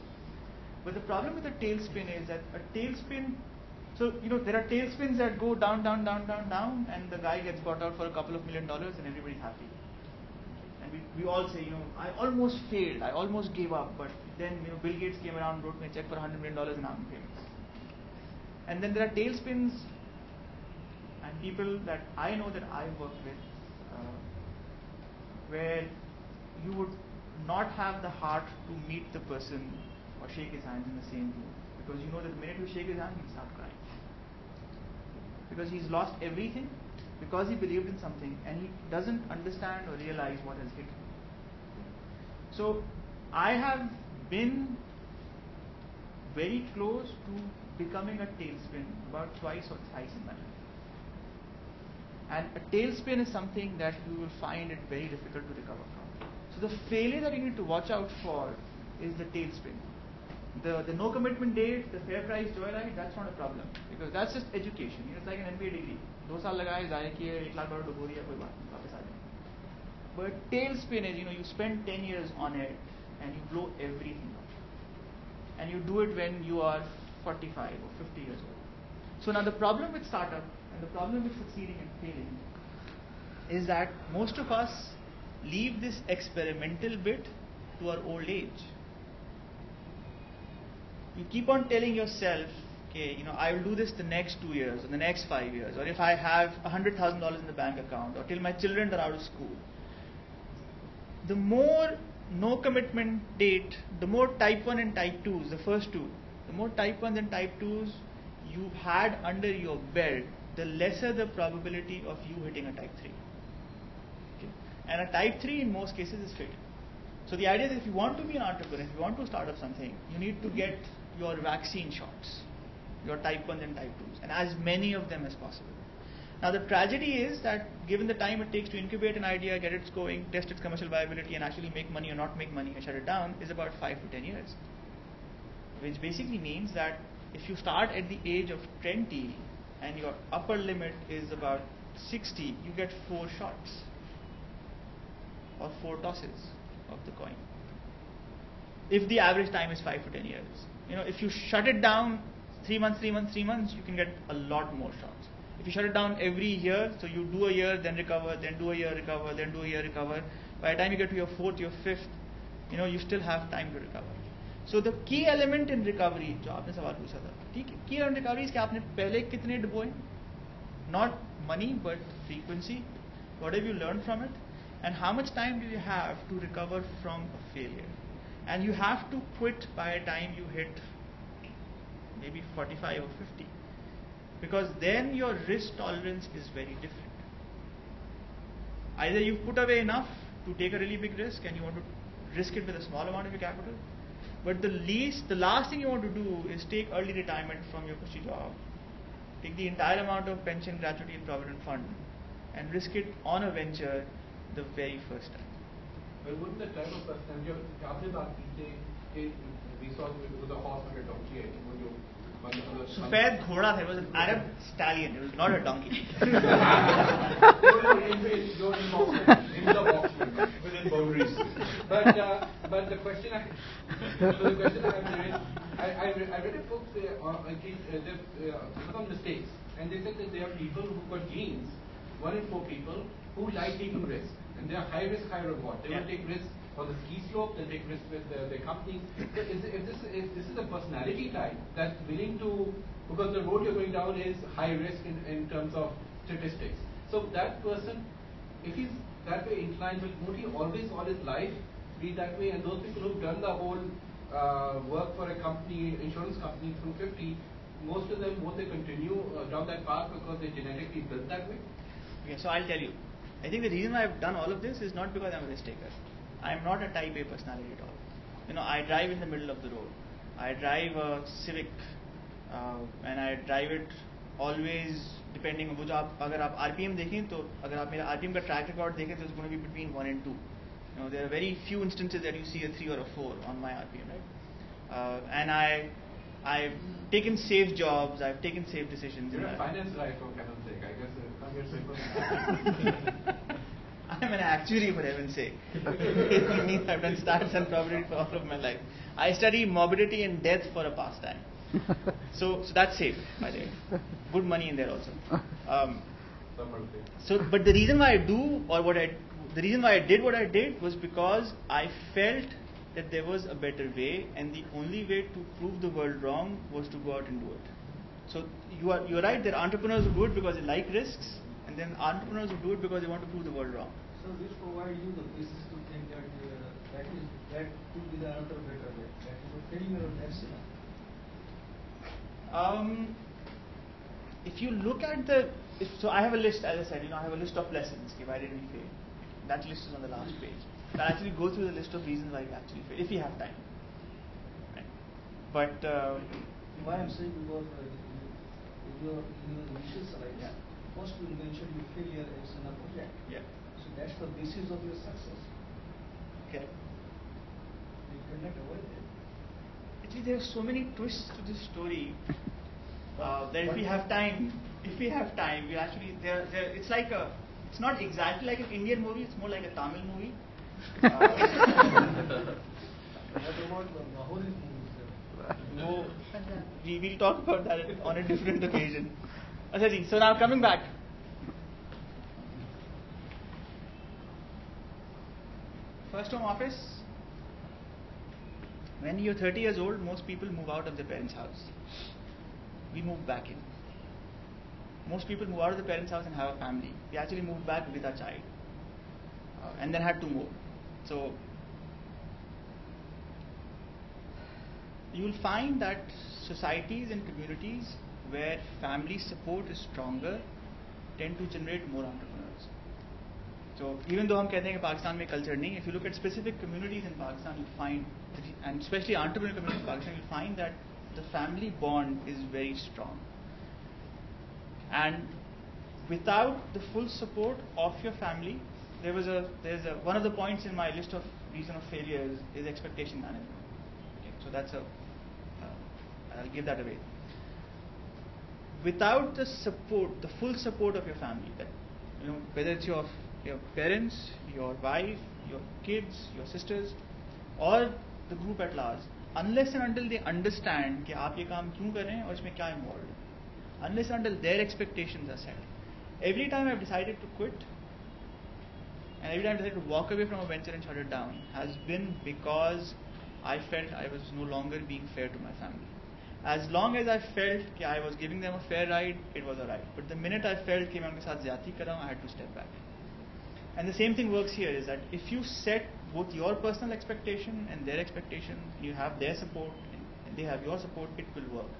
Speaker 1: But the problem with a tailspin is that a tailspin, so there are tailspins that go down, down, down, down, down, and the guy gets bought out for $2 million and everybody's happy. And we all say, I almost failed, I almost gave up, but then Bill Gates came around, wrote me a check for $100 million and I'm famous. And then there are tailspins and people that I know that I've worked with, where you would not have the heart to meet the person or shake his hand in the same room, because you know that the minute you shake his hand, he'll start crying. Because he's lost everything, because he believed in something and he doesn't understand or realize what has hit him. So I have been very close to becoming a tailspin about twice or thrice in my life. And a tailspin is something that you will find it very difficult to recover from. So the failure that you need to watch out for is the tailspin. The no commitment date, the fair price joyride, that's not a problem, because that's just education. It's like an MBA degree. 2 साल लगाए, ज़ाया किए, $1 लाख डुबो दिया, कोई बात नहीं, वापस आ जाए. But tailspin is, you spend 10 years on it and you blow everything up. And you do it when you are 45 or 50 years old. So now the problem with startup and the problem with succeeding and failing is that most of us leave this experimental bit to our old age. You keep on telling yourself, okay, I will do this the next 2 years or the next 5 years, or if I have $100,000 in the bank account, or till my children are out of school. The more no commitment date, the more type 1 and type 2s, the first two, the more type 1s and type 2s you've had under your belt, the lesser the probability of you hitting a type 3. Okay? And a type 3 in most cases is fatal. So the idea is, if you want to be an entrepreneur, if you want to start up something, you need to get your vaccine shots, your type 1s and type 2s, and as many of them as possible. Now the tragedy is that given the time it takes to incubate an idea, get it going, test its commercial viability, and actually make money or not make money and shut it down, is about 5 to 10 years. Which basically means that if you start at the age of 20 and your upper limit is about 60, you get 4 shots or 4 tosses of the coin. If the average time is 5 to 10 years. If you shut it down 3 months, you can get a lot more shots. If you shut it down every year, so you do a year, then recover, then do a year, recover, then do a year, recover. By the time you get to your fourth, your fifth, you still have time to recover. So the key element in recovery, जो आपने सवाल पूछा था, ठीक है, key element in recovery is कि आपने पहले कितने डुबोए, not money but frequency. What have you learned from it, and how much time do you have to recover from a failure? And you have to quit by the time you hit maybe 45 or 50, because then your risk tolerance is very different. Either you put away enough to take a really big risk and you want to risk it with a small amount of your capital, but the last thing you want to do is take early retirement from your cushy job, take the entire amount of pension, gratuity and provident fund and risk it on a venture the very first time.
Speaker 2: Well, wouldn't the type of person, we saw it was a horse and a donkey, I think,
Speaker 1: Sufed Ghoda, it was an Arab stallion, it was not a donkey.
Speaker 2: Within boundaries. But the question I have there is, I read a book on mistakes, and they said that there are people who got genes, 1 in 4 people, who like taking risks, and they are high risk, high reward. They will take risks on the ski slope, they take risks with their companies. So if this is a personality type that's willing to, because the road you're going down is high risk in terms of statistics. So that person, if he's that way inclined, won't he always all his life be that way? And those people who've done the whole work for a company, insurance company through 50, most of them, won't they continue down that path because they genetically built that way?
Speaker 1: Okay, so I'll tell you. I think the reason why I've done all of this is not because I'm a risk taker. I'm not a type A personality at all. I drive in the middle of the road. I drive a Civic, and I drive it always depending on अगर आप RPM देखें तो अगर आप मेरा RPM का track record देखें तो it's going to be between 1 and 2. There are very few instances that you see a 3 or a 4 on my RPM, right? And I've taken safe jobs, I've taken safe decisions.
Speaker 2: You're a finance guy for heaven's sake, I guess. Come here, simple.
Speaker 1: I'm an actuary for heaven's sake. It means I've done stats and probability for all of my life. I study morbidity and death for a pastime. So that's safe, by the way. Good money in there also. But the reason why I did what I did was because I felt that there was a better way, and the only way to prove the world wrong was to go out and do it. So you're right. There are entrepreneurs who do it because they like risks, and then entrepreneurs who do it because they want to prove the world wrong.
Speaker 6: So this provides you the basis to think that that could be the another better way. That is a failure of excellence.
Speaker 1: If you look at so I have a list, as I said, I have a list of lessons. Why did we fail? That list is on the last page. I'll actually go through the list of reasons why we actually fail, if we have time. Right? But
Speaker 6: why I'm saying, because in your initial slides, first you mentioned your failure as an project.
Speaker 1: Yeah.
Speaker 6: So that's the basis of your success.
Speaker 1: Okay.
Speaker 6: You cannot avoid it.
Speaker 1: Actually, there are so many twists to this story that if we have time, we'll actually it's not exactly like an Indian movie. It's more like a Tamil movie.
Speaker 6: What about the Mahori movies?
Speaker 1: No, we'll talk about that on a different occasion. So now coming back. First home office. When you're 30 years old, most people move out of their parents' house. We moved back in. Most people move out of the parents' house and have a family. We actually moved back with our child, and then had 2 more. So you will find that societies and communities where family support is stronger tend to generate more entrepreneurs. So even though हम कहते हैं कि पाकिस्तान में culture नहीं, if you look at specific communities in Pakistan, you'll find, and especially entrepreneurial communities in Pakistan, you'll find that the family bond is very strong. And without the full support of your family, there's one of the points in my list of reason of failures is expectation management. Okay, so that's I'll give that away. Without the support, the full support of your family, that whether it's your parents, your wife, your kids, your sisters, or the group at large, unless and until they understand कि आप ये काम क्यों कर रहे हैं और इसमें क्या involved है, unless and until their expectations are set. Every time I've decided to quit, and every time I decided to walk away from a venture and shut it down, has been because I felt I was no longer being fair to my family. As long as I felt that I was giving them a fair ride, it was alright. But the minute I felt कि मैं उनके साथ ज़्यादती कर रहा हूँ, I had to step back. And the same thing works here, is that if you set both your personal expectation and their expectation, you have their support and they have your support, it will work.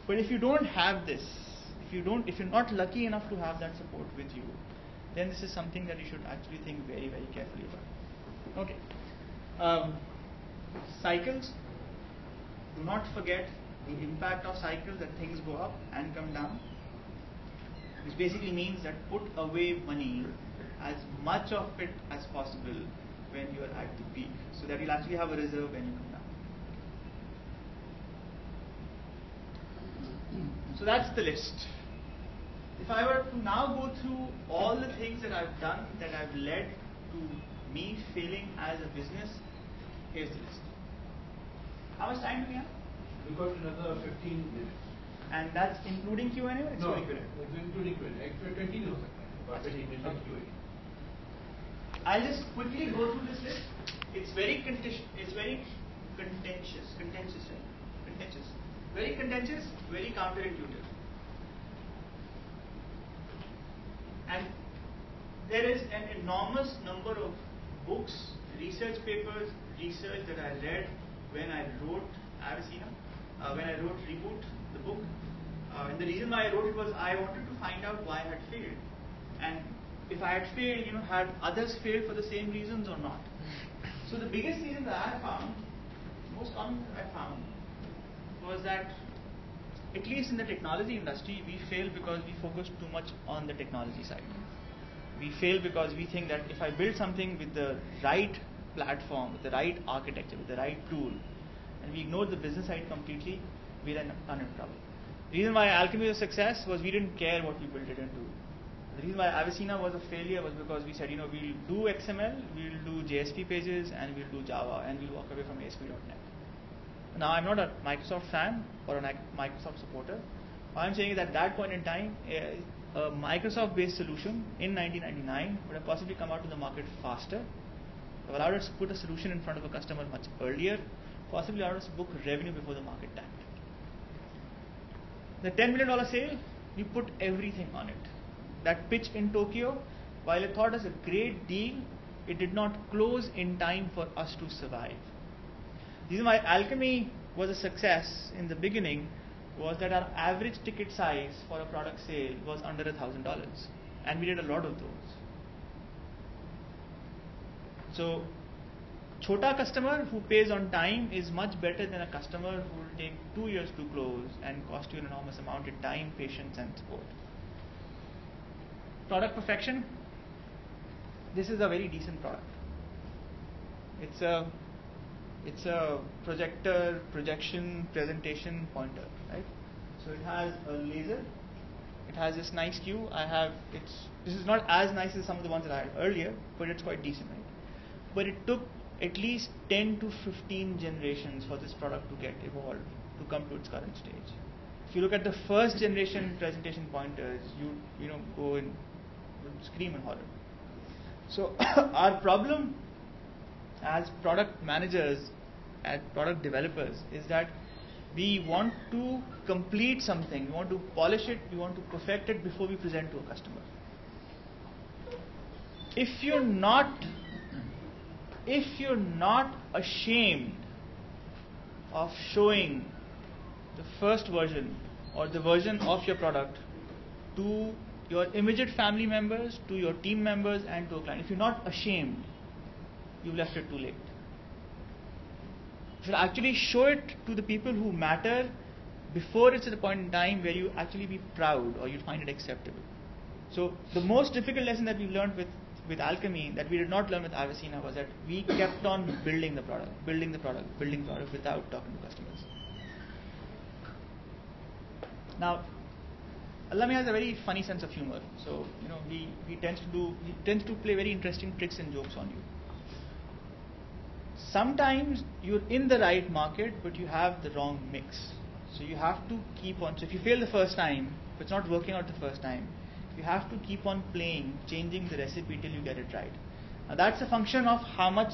Speaker 1: But if you don't have this, if you're not lucky enough to have that support with you, then this is something that you should actually think very, very carefully about. Okay. Cycles. Do not forget the impact of cycles, that things go up and come down, which basically means that put away money, as much of it as possible, when you are at the peak, so that you'll actually have a reserve when you come down. So that's the list. If I were to now go through all the things that I've done that have led to me failing as a business, here's the list. How much time do we have?
Speaker 2: We got another 15 minutes.
Speaker 1: And that's including Q&A or excluding Q&A?
Speaker 2: It's including Q&A. 20 हो सकता है, but 20 minutes of Q&A.
Speaker 1: I'll just quickly go through this list. It's very contentious, right? Very contentious, very counterintuitive. And there is an enormous number of books, research papers, research that I read when I wrote Avicina, when I wrote Reboot, the book. And the reason why I wrote it was I wanted to find out why I had failed. And if I had failed, had others failed for the same reasons or not. So the biggest reason that I found, most common that I found, was that at least in the technology industry, we fail because we focus too much on the technology side. We fail because we think that if I build something with the right platform, with the right architecture, with the right tool, and we ignore the business side completely, we're in trouble. The reason why Alchemy was a success was we didn't care what we built it into. The reason why Avicina was a failure was because we said, we'll do XML, we'll do JSP pages, and we'll do Java, and we'll walk away from ASP.NET. Now, I'm not a Microsoft fan or a Microsoft supporter. What I'm saying is at that point in time, a Microsoft-based solution in 1999 would have possibly come out to the market faster, allowed us to put a solution in front of a customer much earlier, possibly allowed us to book revenue before the market tanked. The $10 million sale, we put everything on it. That pitch in Tokyo, while it thought us a great deal, it did not close in time for us to survive. The reason why Alchemy was a success in the beginning was that our average ticket size for a product sale was under $1,000, and we did a lot of those. So, chota customer who pays on time is much better than a customer who will take 2 years to close and cost you an enormous amount in time, patience, and support. Product perfection. This is a very decent product. It's a projector, projection, presentation pointer, right? So it has a laser. It has this nice queue. This is not as nice as some of the ones that I had earlier, but it's quite decent, right? But it took at least 10 to 15 generations for this product to get evolved, to come to its current stage. If you look at the first generation presentation pointers, you go and scream in horror. So our problem as product managers, as product developers, is that we want to complete something, we want to polish it, we want to perfect it before we present to a customer. If you're not ashamed of showing the first version or the version of your product to your immediate family members, to your team members, and to a client, if you're not ashamed, you've left it too late. You should actually show it to the people who matter before it's at a point in time where you actually be proud or you find it acceptable. So the most difficult lesson that we learned with Alchemy, that we did not learn with Avicina, was that we kept on building the product without talking to customers. Now, Alchemy has a very funny sense of humor. So, he tends to play very interesting tricks and jokes on you. Sometimes you're in the right market, but you have the wrong mix. So you have to keep on. So if you fail the first time, if it's not working out the first time, you have to keep on playing, changing the recipe till you get it right. Now that's a function of how much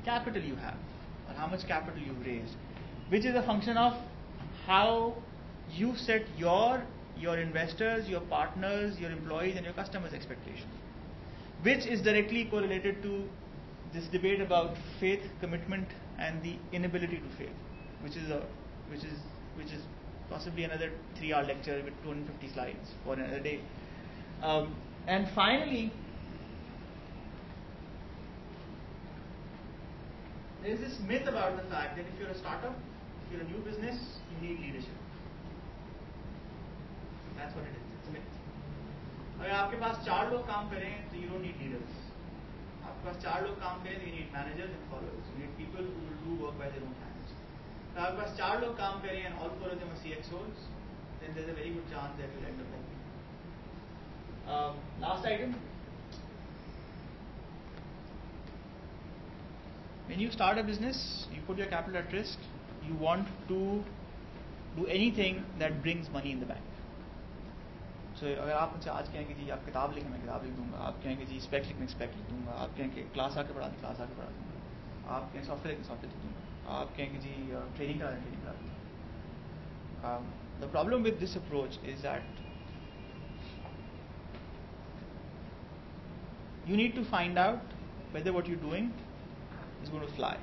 Speaker 1: capital you have, or how much capital you've raised, which is a function of how you set your investors, your partners, your employees, and your customers' expectations, which is directly correlated to this debate about faith, commitment, and the inability to fail, which is possibly another 3-hour lecture with 250 slides for another day. And finally, there is this myth about the fact that if you're a startup, if you're a new business, you need leadership. That's what it is. It's a myth. अगर आपके पास 4 लोग काम करें तो you don't need leaders. आपके पास 4 लोग काम करें तो you need managers and followers. You need people who will do work by their own hands. If आपके पास 4 लोग काम करें and all 4 of them are CXOs, then there's a very good chance that you'll end up like me. Last item. When you start a business, you put your capital at risk. You want to do anything that brings money in the bank. So अगर आप मुझसे आज कहें कि जी आप किताब लिखें, मैं किताब लिख दूंगा. आप कहें कि जी स्पेक लिखने स्पेक लिख दूंगा. आप कहें कि क्लास आके पढ़ा दें, क्लास आके पढ़ा दूंगा. आप कहें सॉफ्टवेयर लिखने सॉफ्टवेयर लिख दूंगा. आप कहें कि जी ट्रेनिंग करा दें, ट्रेनिंग करा दूंगा. The problem with this approach is that you need to find out whether what you're doing is going to fly.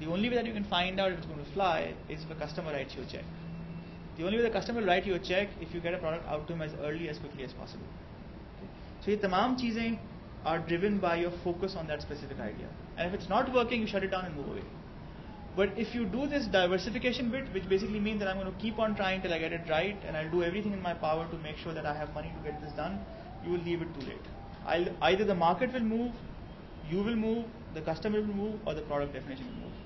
Speaker 1: The only way that you can find out if it's going to fly is if a customer writes you a check. The only way the customer will write you a check if you get a product out to him as early, as quickly as possible. So ये तमाम चीजें are driven by your focus on that specific idea. And if it's not working, you shut it down and move away. But if you do this diversification bit, which basically means that I'm going to keep on trying till I get it right, and I'll do everything in my power to make sure that I have money to get this done, you will leave it too late. Either the market will move, you will move, the customer will move, or the product definition will move.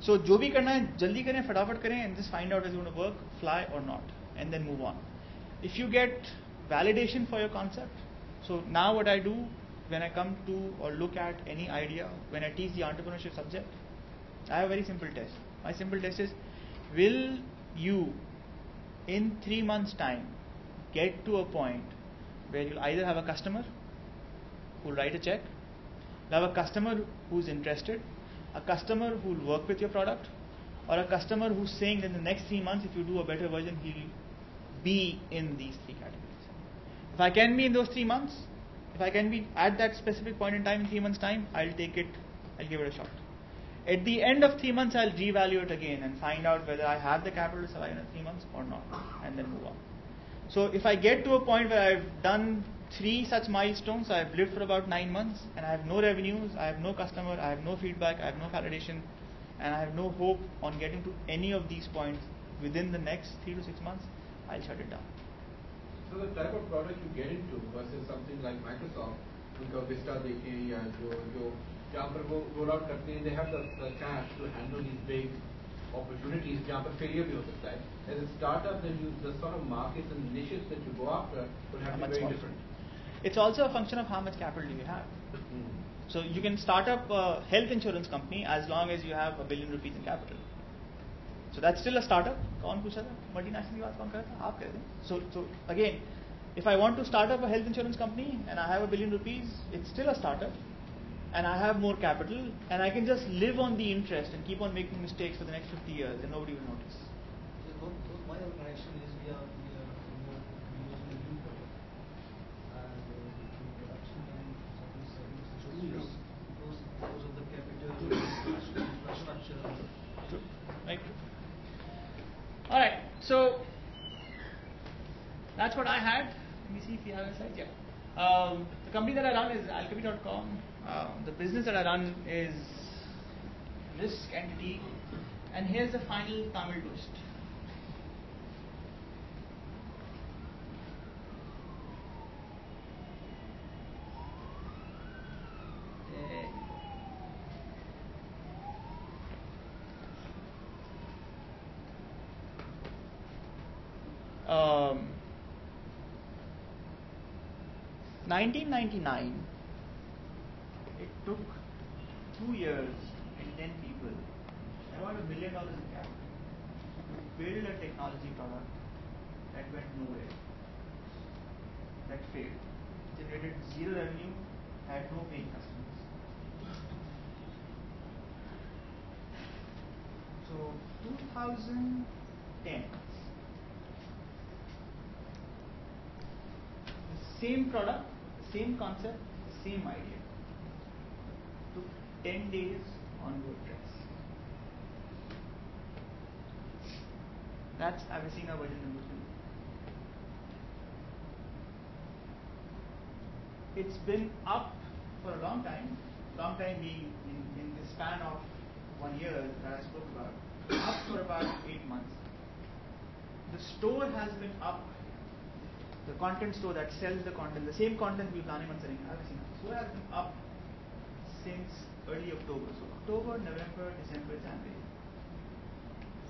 Speaker 1: So जो भी करना है जल्दी करें, फटाफट करें, and just find out if it's going to work, fly or not, and then move on. If you get validation for your concept, so now what I do when I come to or look at any idea, when I teach the entrepreneurship subject, I have a very simple test. My simple test is, will you in 3 months time get to a point where you'll either have a customer who'll write a check, you'll have a customer who's interested, a customer who will work with your product, or a customer who's saying that in the next 3 months, if you do a better version, he'll be in these 3 categories. If I can be in those 3 months, if I can be at that specific point in time in 3 months' time, I'll take it, I'll give it a shot. At the end of 3 months, I'll reevaluate again and find out whether I have the capital to survive in 3 months or not, and then move on. So if I get to a point where I've done 3 such milestones, I've lived for about 9 months, and I have no revenues, I have no customer, I have no feedback, I have no validation, and I have no hope on getting to any of these points within the next 3 to 6 months, I'll shut it down.
Speaker 2: So the type of product you get into versus something like Microsoft, उनका Vista देखें या जो जहाँ पर वो roll out करते हैं, they have the cash to handle these big opportunities जहाँ पर failure भी हो सकता है. As a startup, then the sort of markets and niches that you go after will have to be very different.
Speaker 1: It's also a function of how much capital do you have. So you can start up a health insurance company as long as you have ₹1 billion in capital. So that's still a startup. कौन पूछा था? Multinational की बात कौन कर रहा था? आप कह रहे थे. So again, if I want to start up a health insurance company and I have ₹1 billion, it's still a startup, and I have more capital, and I can just live on the interest and keep on making mistakes for the next 50 years, and nobody will notice.
Speaker 6: My organization is we are using a new product, and the production and certain segments is 2 years because of the capital infrastructure.
Speaker 1: True. Right. All right. So that's what I had. Let me see if you have a slide. Yeah. The company that I run is Alchemy.com. The business that I run is Risk Entity. And here's the final Tamil twist. Um, 1999, it took 2 years and 10 people, about $1 billion in capital to build a technology product that went nowhere, that failed, generated zero revenue, had no paying customers. So 2010, the same product, the same concept, the same idea. Took 10 days on WordPress. That's Avicenna version number 2. It's been up for a long time being in the span of 1 year that I spoke about, up for about 8 months. The store has been up, the content store that sells the content, the same content we're planning on selling, Avicenna. The store has been up since early October. So October, November, December, January.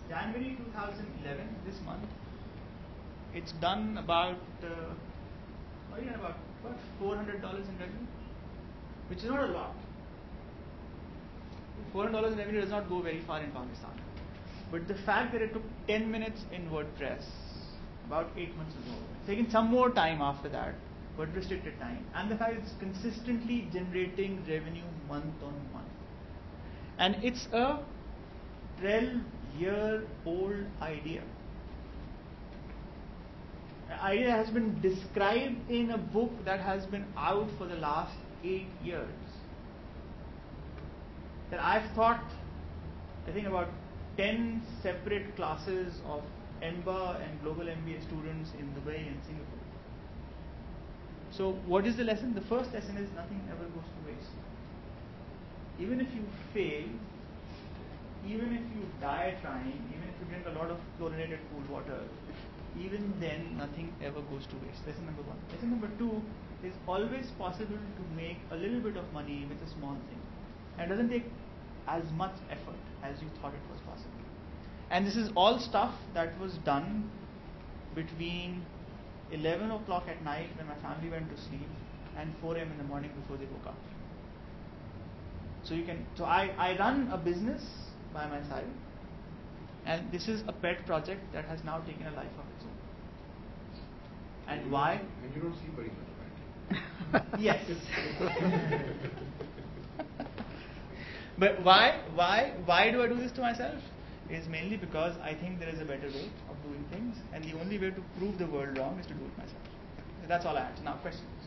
Speaker 1: January 2011, this month, it's done about $400 in revenue, which is not a lot. $400 in revenue does not go very far in Pakistan. But the fact that it took 10 minutes in WordPress, about 8 months ago, it's taken some more time after that, but restricted time, and the fact it's consistently generating revenue month on month. And it's a 12-year-old idea. An idea has been described in a book that has been out for the last 8 years. That I've taught, I think, about 10 separate classes of MBA and global MBA students in Dubai and Singapore. So what is the lesson? The first lesson is nothing ever goes to waste. Even if you fail, even if you die trying, even if you drink a lot of chlorinated cool water, even then nothing ever goes to waste. Lesson number 1. Lesson number 2 is always possible to make a little bit of money with a small thing. And it doesn't take as much effort as you thought it was possible. And this is all stuff that was done between 11 o'clock at night when my family went to sleep and 4 a.m. in the morning before they woke up. So I run a business by my side, and this is a pet project that has now taken a life of its own. And why?
Speaker 2: And you don't sleep very much, right?
Speaker 1: Yes. But why do I do this to myself? Is mainly because I think there is a better way of doing things, and the only way to prove the world wrong is to do it myself. So that's all I have. So now questions.